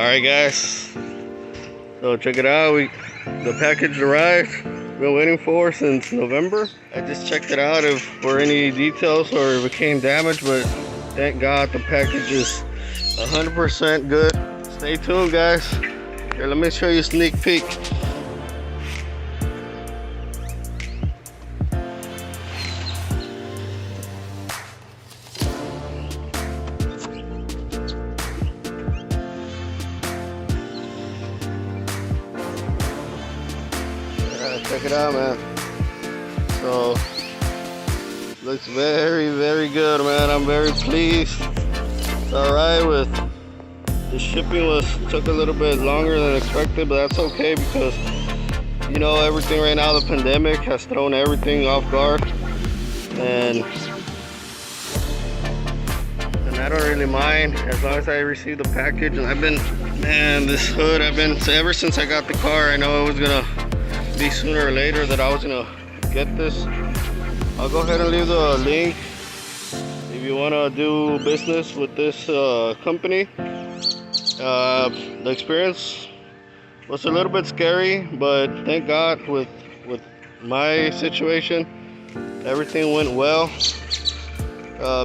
Alright guys, so check it out. The package arrived. Been waiting for since November. I just checked it out if for any details or if it came damaged, but thank God the package is 100% good. Stay tuned guys. Here, let me show you a sneak peek. Check it out, man. So looks very good, man. I'm very pleased. It's alright. With the shipping took a little bit longer than expected, but that's okay because you know everything right now, the pandemic has thrown everything off guard, and I don't really mind as long as I receive the package. And I've been, man, this hood, ever since I got the car, I know it was gonna be sooner or later that I was gonna get this. I'll go ahead and leave the link if you want to do business with this company. The experience was a little bit scary, but thank God with my situation everything went well.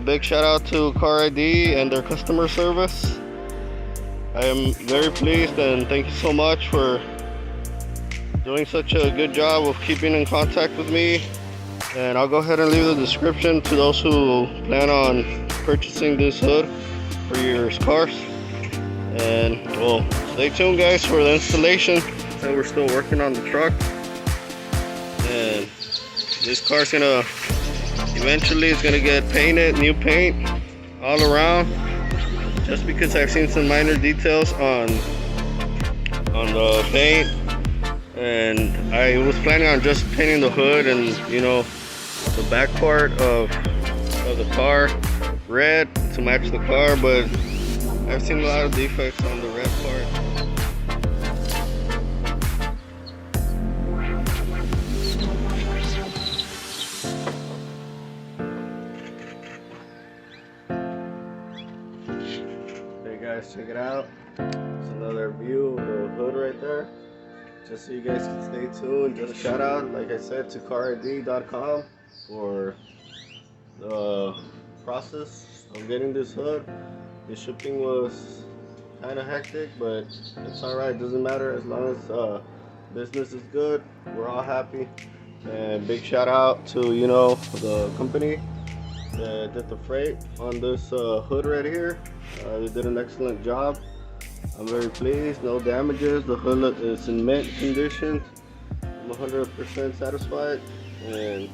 Big shout out to Car ID and their customer service. I am very pleased, and thank you so much for doing such a good job of keeping in contact with me. And I'll go ahead and leave the description to those who plan on purchasing this hood for your cars. And well, stay tuned guys for the installation. So we're still working on the truck, and this car's gonna eventually it's gonna get painted, new paint all around, just because I've seen some minor details on the paint. And I was planning on just painting the hood and, you know, the back part of the car red to match the car, but I've seen a lot of defects on the red part. Hey guys, check it out. It's another view of the hood right there. Just so you guys can stay tuned. Just a shout out, like I said, to carid.com for the process of getting this hood. The shipping was kind of hectic, but it's alright. Doesn't matter as long as business is good. We're all happy. And big shout out to, you know, the company that did the freight on this hood right here. They did an excellent job. I'm very pleased, no damages. The hood is in mint condition. I'm 100% satisfied, and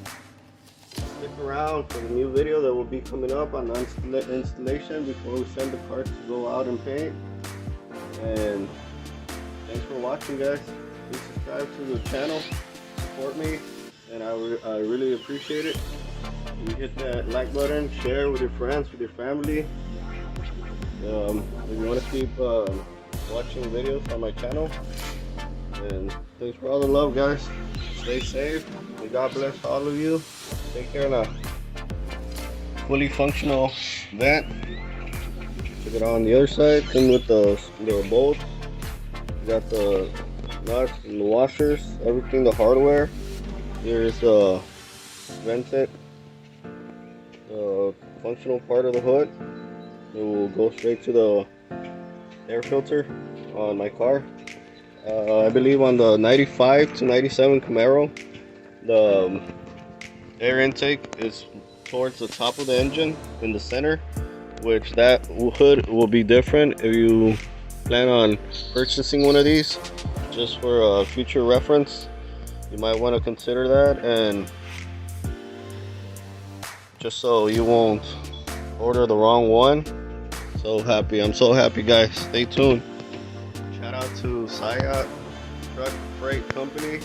stick around for the new video that will be coming up on the installation before we send the car to go out and paint. And thanks for watching guys. Please subscribe to the channel, support me, and I really appreciate it. You hit that like button, share with your friends, with your family. If you want to keep watching videos on my channel. And thanks for all the love guys. Stay safe, and God bless all of you. Take care now. Fully functional vent. Check it out on the other side. Come with the bolts. You got the nuts and the washers, everything, the hardware. Here's the vented, the functional part of the hood. It will go straight to the air filter on my car. I believe on the 95 to 97 Camaro, the air intake is towards the top of the engine in the center, which that hood will be different if you plan on purchasing one of these. Just for future reference, you might want to consider that, and just so you won't order the wrong one. I'm so happy guys. Stay tuned. Shout out to Sayat Truck Freight Company.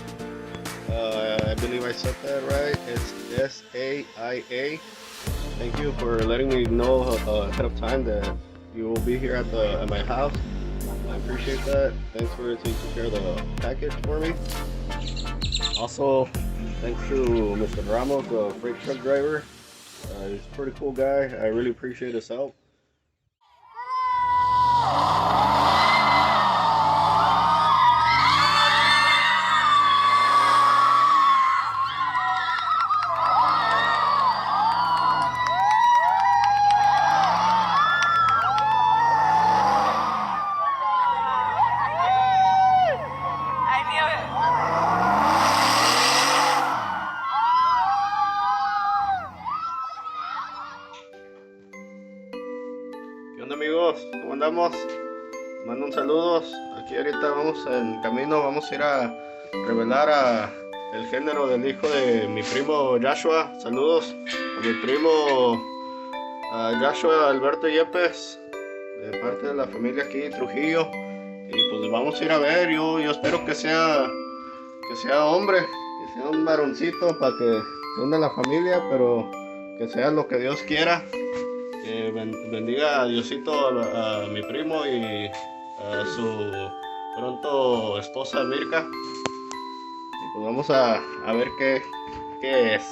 I believe I said that right. It's S-A-I-A. Thank you for letting me know ahead of time that you will be here at my house. I appreciate that. Thanks for taking care of the package for me. Also, thanks to Mr. Ramos, the freight truck driver. He's a pretty cool guy. I really appreciate his help. Bueno amigos, ¿cómo andamos? Mando un saludos. Aquí ahorita vamos en camino, vamos a ir a revelar el género del hijo de mi primo Joshua. Saludos a mi primo Joshua Alberto Yepes, de parte de la familia aquí Trujillo. Y pues vamos a ir a ver, yo espero que sea hombre, que sea un varoncito para que se una la familia, pero que sea lo que Dios quiera. Que bendiga a Diosito a mi primo y a su pronto esposa Mirka. Y pues vamos a ver qué es.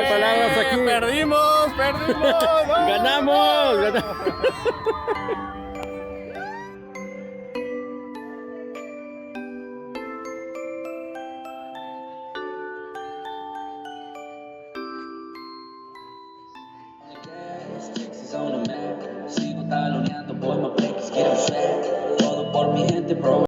Palabras aquí. Perdimos. Ganamos.